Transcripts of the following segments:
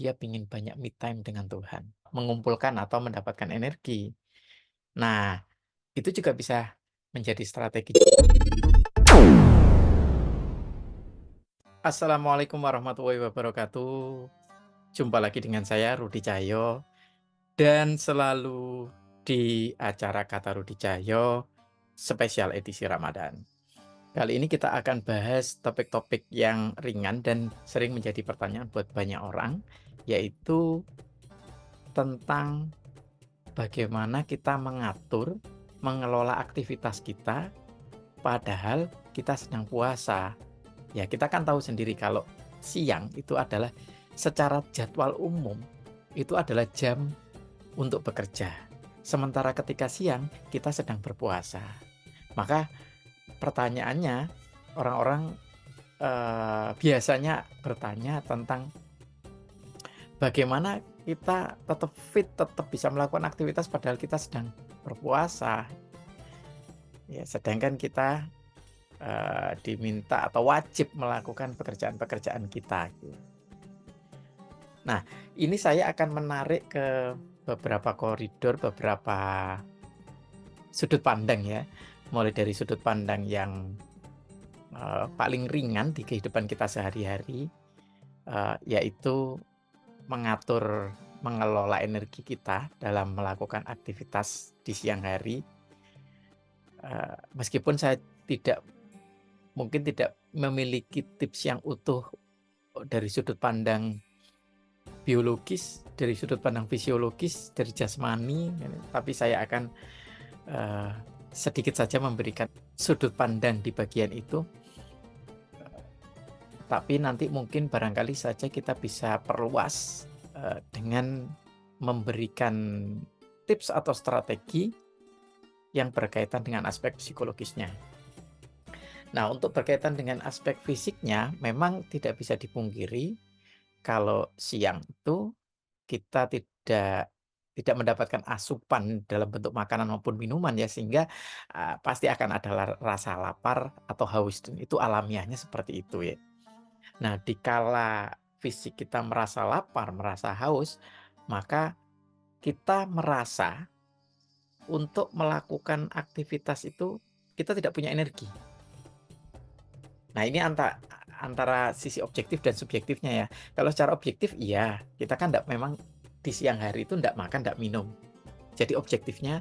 dia ingin banyak me time dengan Tuhan, mengumpulkan atau mendapatkan energi. Nah, itu juga bisa menjadi strategi. Assalamualaikum warahmatullahi wabarakatuh. Jumpa lagi dengan saya Rudi Cahyo dan selalu di acara Kata Rudi Cahyo spesial edisi Ramadan. Kali ini kita akan bahas topik-topik yang ringan dan sering menjadi pertanyaan buat banyak orang, yaitu tentang bagaimana kita mengatur, mengelola aktivitas kita, padahal kita sedang puasa. Ya, kita kan tahu sendiri kalau siang itu adalah secara jadwal umum, itu adalah jam untuk bekerja. Sementara ketika siang, kita sedang berpuasa. Maka pertanyaannya, orang-orang biasanya bertanya tentang bagaimana kita tetap fit, tetap bisa melakukan aktivitas padahal kita sedang berpuasa. Ya, sedangkan kita diminta atau wajib melakukan pekerjaan-pekerjaan kita, gitu. Nah, ini saya akan menarik ke beberapa koridor, beberapa sudut pandang ya. Mulai dari sudut pandang yang paling ringan di kehidupan kita sehari-hari, yaitu mengatur, mengelola energi kita dalam melakukan aktivitas di siang hari. Meskipun saya mungkin tidak memiliki tips yang utuh dari sudut pandang biologis, dari sudut pandang fisiologis, dari jasmani, tapi saya akan sedikit saja memberikan sudut pandang di bagian itu. Tapi nanti mungkin barangkali saja kita bisa perluas dengan memberikan tips atau strategi yang berkaitan dengan aspek psikologisnya. Nah, untuk berkaitan dengan aspek fisiknya, memang tidak bisa dipungkiri kalau siang itu kita tidak mendapatkan asupan dalam bentuk makanan maupun minuman ya, sehingga pasti akan ada rasa lapar atau haus, dan itu alamiahnya seperti itu ya. Nah, dikala fisik kita merasa lapar, merasa haus, maka kita merasa untuk melakukan aktivitas itu kita tidak punya energi. Nah, ini antara sisi objektif dan subjektifnya ya. Kalau secara objektif iya, kita kan memang di siang hari itu enggak makan, enggak minum. Jadi objektifnya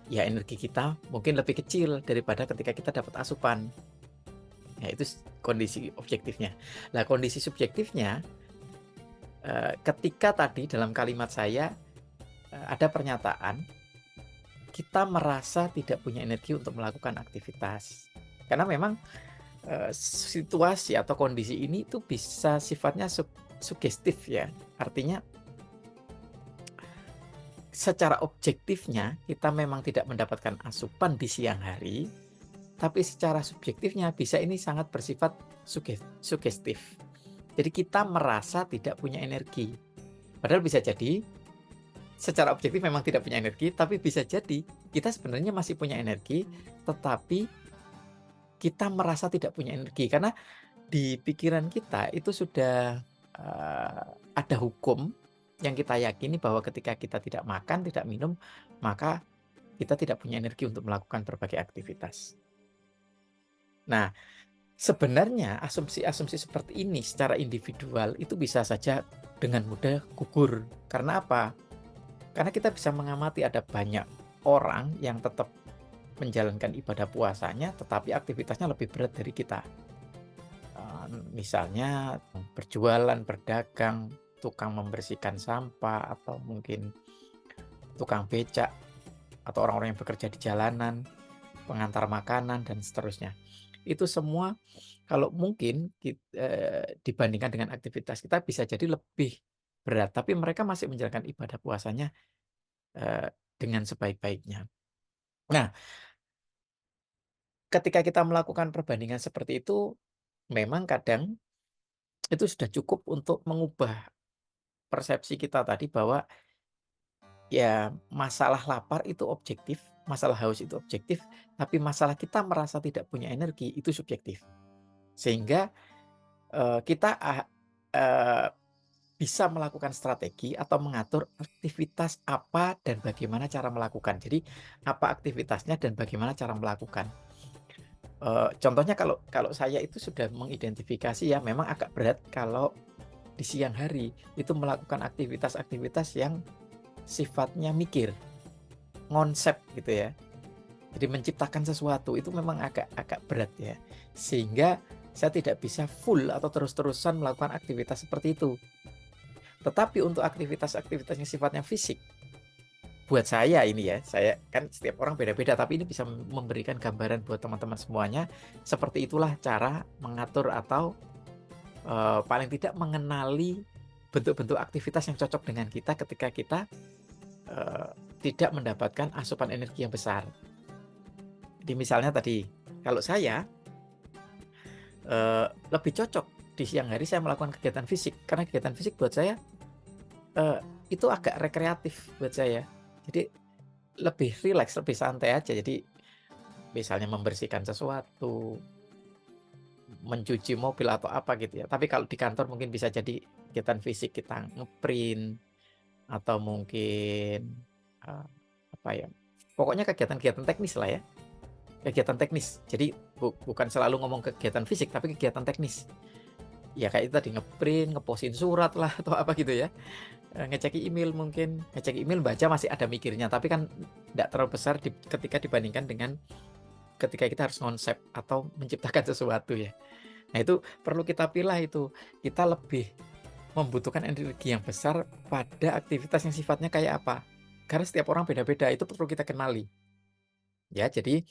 ya energi kita mungkin lebih kecil daripada ketika kita dapat asupan. Ya itu kondisi objektifnya. Nah, kondisi subjektifnya ketika tadi dalam kalimat saya ada pernyataan kita merasa tidak punya energi untuk melakukan aktivitas. Karena memang situasi atau kondisi ini itu bisa sifatnya sugestif ya. Artinya secara objektifnya kita memang tidak mendapatkan asupan di siang hari, tapi secara subjektifnya bisa ini sangat bersifat sugestif. Jadi kita merasa tidak punya energi. Padahal bisa jadi secara objektif memang tidak punya energi, tapi bisa jadi kita sebenarnya masih punya energi, tetapi kita merasa tidak punya energi. Karena di pikiran kita itu sudah ada hukum yang kita yakini bahwa ketika kita tidak makan, tidak minum, maka kita tidak punya energi untuk melakukan berbagai aktivitas. Nah, sebenarnya asumsi-asumsi seperti ini secara individual itu bisa saja dengan mudah gugur. Karena apa? Karena kita bisa mengamati ada banyak orang yang tetap menjalankan ibadah puasanya, tetapi aktivitasnya lebih berat dari kita. Misalnya berjualan, berdagang, tukang membersihkan sampah, atau mungkin tukang becak, atau orang-orang yang bekerja di jalanan, pengantar makanan, dan seterusnya. Itu semua kalau mungkin dibandingkan dengan aktivitas kita bisa jadi lebih berat, tapi mereka masih menjalankan ibadah puasanya dengan sebaik-baiknya. Nah, ketika kita melakukan perbandingan seperti itu, memang kadang itu sudah cukup untuk mengubah persepsi kita tadi bahwa ya masalah lapar itu objektif, masalah haus itu objektif, tapi masalah kita merasa tidak punya energi itu subjektif. Sehingga kita bisa melakukan strategi atau mengatur aktivitas apa dan bagaimana cara melakukan. Jadi, apa aktivitasnya dan bagaimana cara melakukan. Contohnya kalau kalau saya itu sudah mengidentifikasi ya, memang agak berat kalau di siang hari itu melakukan aktivitas-aktivitas yang sifatnya mikir, ngonsep gitu ya. Jadi menciptakan sesuatu itu memang agak agak berat ya. Sehingga saya tidak bisa full atau terus-terusan melakukan aktivitas seperti itu. Tetapi untuk aktivitas-aktivitas yang sifatnya fisik, buat saya ini ya, saya kan setiap orang beda-beda, tapi ini bisa memberikan gambaran buat teman-teman semuanya, seperti itulah cara mengatur atau paling tidak mengenali bentuk-bentuk aktivitas yang cocok dengan kita ketika kita tidak mendapatkan asupan energi yang besar. Jadi misalnya tadi, kalau saya lebih cocok di siang hari saya melakukan kegiatan fisik, karena kegiatan fisik buat saya itu agak rekreatif buat saya. Jadi lebih rileks, lebih santai aja. Jadi misalnya membersihkan sesuatu, mencuci mobil atau apa gitu ya. Tapi kalau di kantor mungkin bisa jadi kegiatan fisik kita ngeprint atau mungkin apa ya? Pokoknya kegiatan-kegiatan teknis lah ya. Kegiatan teknis. Jadi bukan selalu ngomong kegiatan fisik tapi kegiatan teknis. Ya kayak itu tadi ngeprint, ngepostin surat lah atau apa gitu ya. Ngecek email mungkin, ngecek email baca masih ada mikirnya, tapi kan tidak terlalu besar ketika dibandingkan dengan ketika kita harus konsep atau menciptakan sesuatu ya. Nah itu perlu kita pilih itu, kita lebih membutuhkan energi yang besar pada aktivitas yang sifatnya kayak apa. Karena setiap orang beda-beda, itu perlu kita kenali. Ya, jadi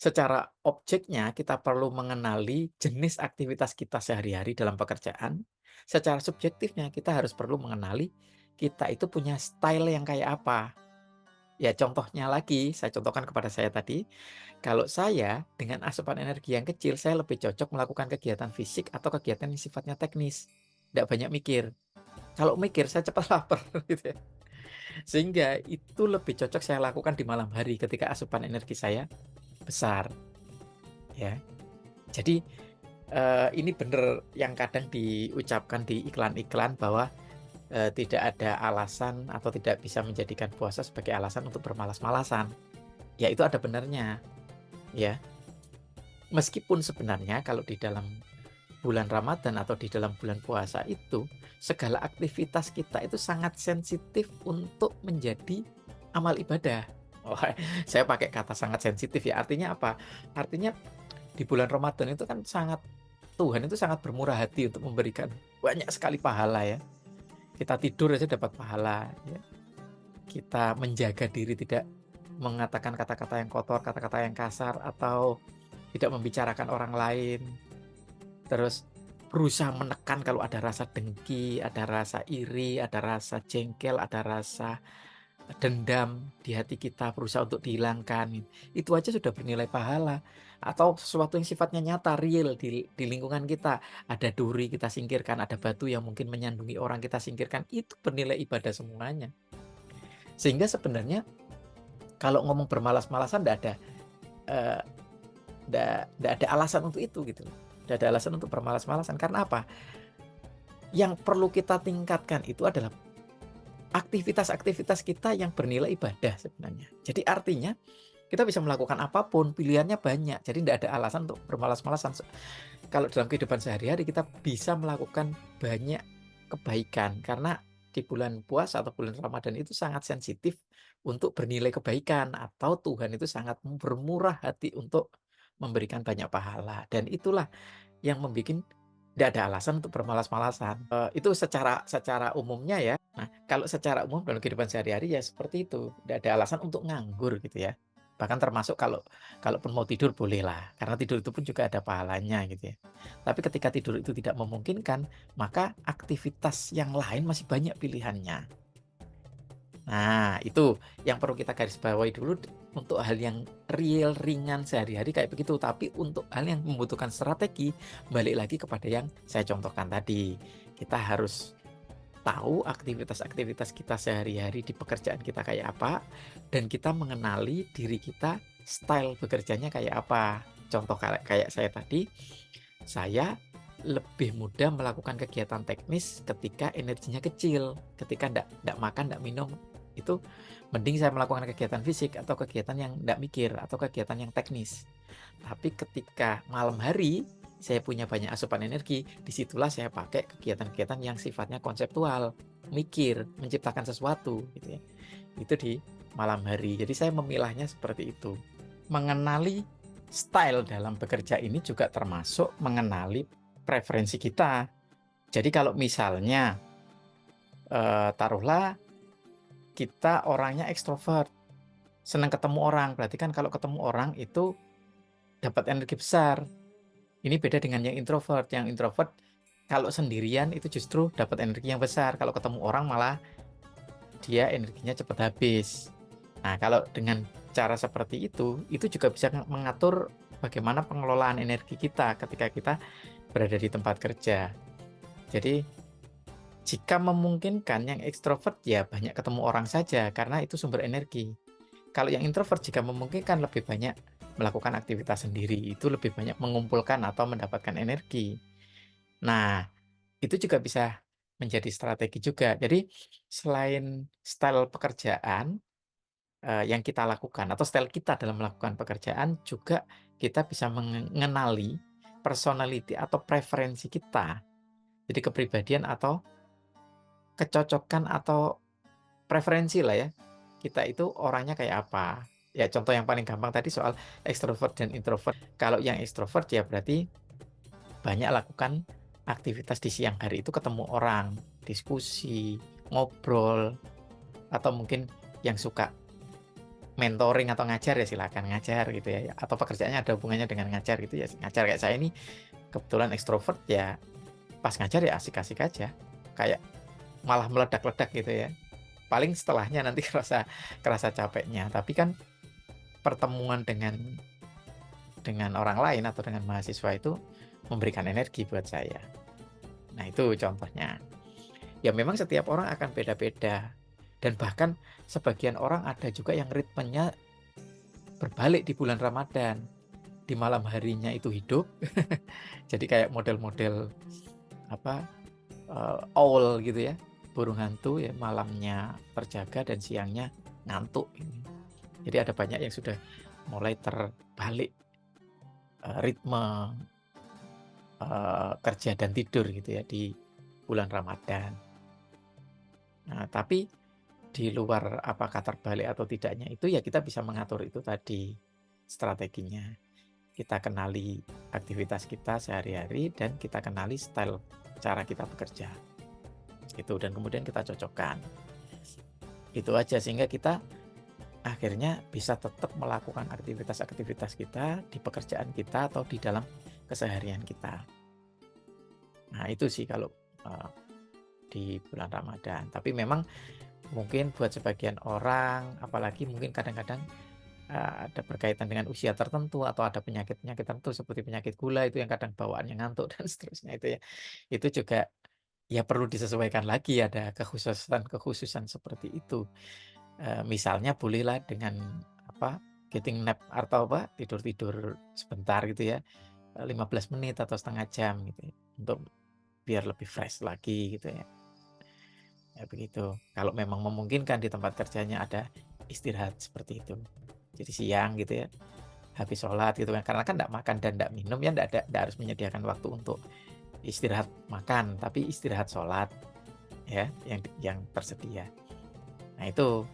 secara objeknya kita perlu mengenali jenis aktivitas kita sehari-hari dalam pekerjaan. Secara subjektifnya kita harus perlu mengenali kita itu punya style yang kayak apa. Ya contohnya lagi, saya contohkan kepada saya tadi, kalau saya dengan asupan energi yang kecil, saya lebih cocok melakukan kegiatan fisik atau kegiatan yang sifatnya teknis. Tidak banyak mikir. Kalau mikir saya cepat lapar gitu ya. Sehingga itu lebih cocok saya lakukan di malam hari ketika asupan energi saya besar ya. Jadi ini benar yang kadang diucapkan di iklan-iklan bahwa tidak ada alasan atau tidak bisa menjadikan puasa sebagai alasan untuk bermalas-malasan. Ya itu ada benarnya ya. Meskipun sebenarnya kalau di dalam bulan Ramadan atau di dalam bulan puasa itu segala aktivitas kita itu sangat sensitif untuk menjadi amal ibadah. Oh, saya pakai kata sangat sensitif ya. Artinya apa? Artinya di bulan Ramadan itu kan Tuhan itu sangat bermurah hati untuk memberikan banyak sekali pahala ya. Kita tidur aja dapat pahala ya. Kita menjaga diri tidak mengatakan kata-kata yang kotor, kata-kata yang kasar atau tidak membicarakan orang lain. Terus berusaha menekan kalau ada rasa dengki, ada rasa iri, ada rasa jengkel, ada rasa dendam di hati kita, berusaha untuk dihilangkan. Itu aja sudah bernilai pahala. Atau sesuatu yang sifatnya nyata, real di lingkungan kita. Ada duri kita singkirkan, ada batu yang mungkin menyandungi orang kita singkirkan. Itu bernilai ibadah semuanya. Sehingga sebenarnya kalau ngomong bermalas-malasan nggak ada alasan untuk itu gitu. Nggak ada alasan untuk bermalas-malasan. Karena apa? Yang perlu kita tingkatkan itu adalah aktivitas-aktivitas kita yang bernilai ibadah sebenarnya. Jadi artinya kita bisa melakukan apapun, pilihannya banyak. Jadi tidak ada alasan untuk bermalas-malasan. Kalau dalam kehidupan sehari-hari kita bisa melakukan banyak kebaikan karena di bulan puasa atau bulan Ramadan itu sangat sensitif untuk bernilai kebaikan atau Tuhan itu sangat bermurah hati untuk memberikan banyak pahala dan itulah yang membuat tidak ada alasan untuk bermalas-malasan. Itu secara umumnya ya. Nah, kalau secara umum dalam kehidupan sehari-hari ya seperti itu. Tidak ada alasan untuk nganggur gitu ya. Bahkan termasuk kalaupun mau tidur bolehlah. Karena tidur itu pun juga ada pahalanya gitu ya. Tapi ketika tidur itu tidak memungkinkan, maka aktivitas yang lain masih banyak pilihannya. Nah, itu yang perlu kita garis bawahi dulu untuk hal yang real, ringan sehari-hari kayak begitu. Tapi untuk hal yang membutuhkan strategi, balik lagi kepada yang saya contohkan tadi. Kita harus tahu aktivitas-aktivitas kita sehari-hari di pekerjaan kita kayak apa, dan kita mengenali diri kita, style bekerjanya kayak apa. Contoh kayak saya tadi, saya lebih mudah melakukan kegiatan teknis ketika energinya kecil. Ketika ndak makan, ndak minum, itu mending saya melakukan kegiatan fisik atau kegiatan yang ndak mikir atau kegiatan yang teknis. Tapi ketika malam hari saya punya banyak asupan energi, disitulah saya pakai kegiatan-kegiatan yang sifatnya konseptual, mikir, menciptakan sesuatu gitu ya. Itu di malam hari. Jadi saya memilahnya seperti itu. Mengenali style dalam bekerja ini juga termasuk mengenali preferensi kita. Jadi kalau misalnya taruhlah kita orangnya ekstrovert, senang ketemu orang, berarti kan kalau ketemu orang itu dapat energi besar. Ini beda dengan yang introvert. Yang introvert kalau sendirian itu justru dapat energi yang besar. Kalau ketemu orang malah dia energinya cepat habis. Nah, kalau dengan cara seperti itu juga bisa mengatur bagaimana pengelolaan energi kita ketika kita berada di tempat kerja. Jadi, jika memungkinkan yang ekstrovert ya banyak ketemu orang saja karena itu sumber energi. Kalau yang introvert jika memungkinkan lebih banyak melakukan aktivitas sendiri, itu lebih banyak mengumpulkan atau mendapatkan energi. Nah, itu juga bisa menjadi strategi juga. Jadi, selain style pekerjaan yang kita lakukan atau style kita dalam melakukan pekerjaan, juga kita bisa mengenali personality atau preferensi kita. Jadi kepribadian atau kecocokan atau preferensi lah ya. Kita itu orangnya kayak apa. Ya contoh yang paling gampang tadi soal ekstrovert dan introvert. Kalau yang ekstrovert ya berarti banyak lakukan aktivitas di siang hari itu ketemu orang, diskusi, ngobrol, atau mungkin yang suka mentoring atau ngajar ya silakan ngajar gitu ya. Atau pekerjaannya ada hubungannya dengan ngajar gitu ya ngajar. Kayak saya ini kebetulan ekstrovert ya pas ngajar ya asik-asik aja. Kayak malah meledak-ledak gitu ya. Paling setelahnya nanti kerasa capeknya. Tapi kan pertemuan dengan orang lain atau dengan mahasiswa itu memberikan energi buat saya. Nah, itu contohnya. Ya memang setiap orang akan beda-beda. Dan bahkan sebagian orang ada juga yang ritmenya berbalik di bulan Ramadan. Di malam harinya itu hidup. Jadi kayak model-model apa owl gitu ya. Burung hantu ya malamnya terjaga dan siangnya ngantuk ini. Jadi ada banyak yang sudah mulai terbalik ritme kerja dan tidur gitu ya di bulan Ramadan. Nah, tapi di luar apakah terbalik atau tidaknya itu ya kita bisa mengatur itu tadi strateginya. Kita kenali aktivitas kita sehari-hari dan kita kenali style cara kita bekerja. Itu dan kemudian kita cocokkan. Itu aja sehingga kita akhirnya bisa tetap melakukan aktivitas-aktivitas kita di pekerjaan kita atau di dalam keseharian kita. Nah, itu sih kalau di bulan Ramadan. Tapi memang mungkin buat sebagian orang, apalagi mungkin kadang-kadang ada berkaitan dengan usia tertentu atau ada penyakit-penyakit tertentu seperti penyakit gula itu yang kadang bawaannya ngantuk dan seterusnya itu ya. Itu juga ya perlu disesuaikan lagi ada kekhususan seperti itu. Misalnya bolehlah dengan apa getting nap atau apa tidur-tidur sebentar gitu ya 15 menit atau setengah jam gitu ya, untuk biar lebih fresh lagi gitu ya. Ya begitu. Kalau memang memungkinkan di tempat kerjanya ada istirahat seperti itu. Jadi siang gitu ya, habis sholat gitu kan. Karena kan enggak makan dan enggak minum ya enggak harus menyediakan waktu untuk istirahat makan, tapi istirahat sholat ya yang tersedia. Nah itu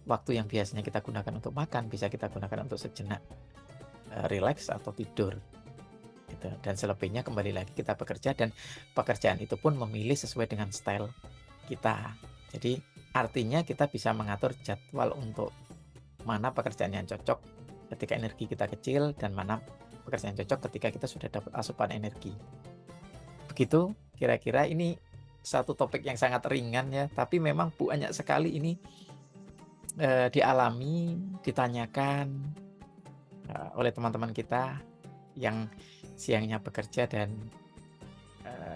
waktu yang biasanya kita gunakan untuk makan bisa kita gunakan untuk sejenak relax atau tidur. Gitu. Dan selebihnya kembali lagi kita bekerja dan pekerjaan itu pun memilih sesuai dengan style kita. Jadi artinya kita bisa mengatur jadwal untuk mana pekerjaan yang cocok ketika energi kita kecil dan mana pekerjaan yang cocok ketika kita sudah dapat asupan energi. Begitu kira-kira ini satu topik yang sangat ringan ya, tapi memang banyak sekali ini dialami, ditanyakan oleh teman-teman kita yang siangnya bekerja dan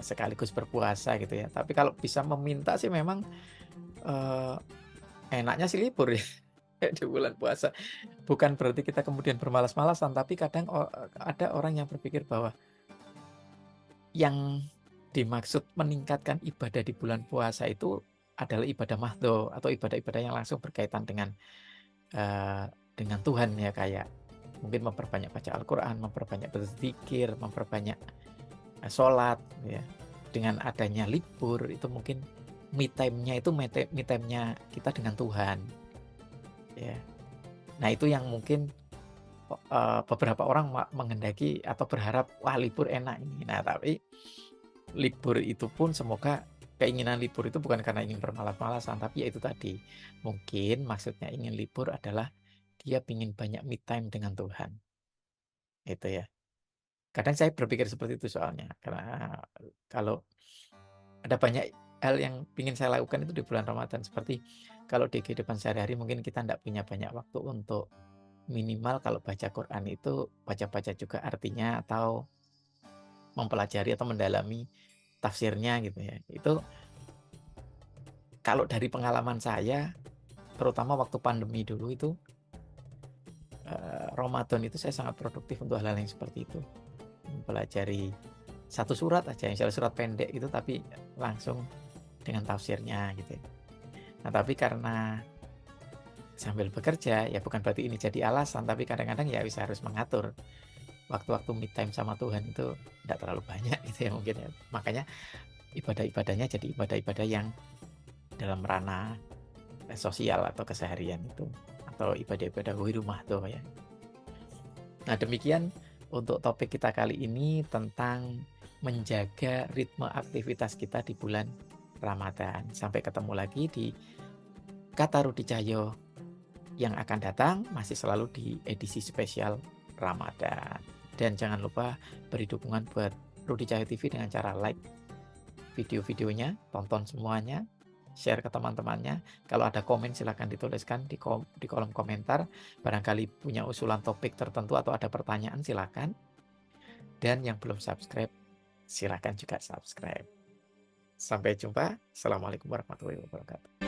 sekaligus berpuasa gitu ya. Tapi kalau bisa meminta sih memang enaknya sih libur ya di bulan puasa. Bukan berarti kita kemudian bermalas-malasan, tapi kadang ada orang yang berpikir bahwa yang dimaksud meningkatkan ibadah di bulan puasa itu adalah ibadah mahdo atau ibadah-ibadah yang langsung berkaitan dengan Tuhan ya, kayak mungkin memperbanyak baca Al-Quran, memperbanyak berzikir, memperbanyak sholat ya. Dengan adanya libur itu mungkin me time-nya itu me time-nya kita dengan Tuhan ya. Nah itu yang mungkin beberapa orang menghendaki atau berharap, wah libur enak ini. Nah tapi libur itu pun semoga keinginan libur itu bukan karena ingin bermalas-malasan, tapi ya itu tadi, mungkin maksudnya ingin libur adalah dia ingin banyak me time dengan Tuhan. Itu ya. Kadang saya berpikir seperti itu soalnya, karena kalau ada banyak hal yang ingin saya lakukan itu di bulan Ramadan, seperti kalau di kehidupan sehari-hari mungkin kita tidak punya banyak waktu untuk minimal kalau baca Quran itu baca-baca juga artinya atau mempelajari atau mendalami tafsirnya gitu ya. Itu kalau dari pengalaman saya, terutama waktu pandemi dulu itu, Ramadan itu saya sangat produktif untuk hal-hal yang seperti itu. Mempelajari satu surat aja, misalnya surat pendek itu tapi langsung dengan tafsirnya gitu ya. Nah tapi karena sambil bekerja, ya bukan berarti ini jadi alasan, tapi kadang-kadang ya bisa harus mengatur waktu-waktu me time sama Tuhan itu tidak terlalu banyak gitu ya mungkin ya. Makanya ibadah-ibadahnya jadi ibadah-ibadah yang dalam ranah sosial atau keseharian itu, atau ibadah-ibadah rumah tuh ya. Nah demikian untuk topik kita kali ini tentang menjaga ritme aktivitas kita di bulan Ramadan. Sampai ketemu lagi di Kata Rudi Cahyo yang akan datang, masih selalu di edisi spesial Ramadan. Dan jangan lupa beri dukungan buat Rudi Cahyo TV dengan cara like video-videonya, tonton semuanya, share ke teman-temannya. Kalau ada komen silahkan dituliskan di kolom komentar. Barangkali punya usulan topik tertentu atau ada pertanyaan silahkan. Dan yang belum subscribe silahkan juga subscribe. Sampai jumpa. Assalamualaikum warahmatullahi wabarakatuh.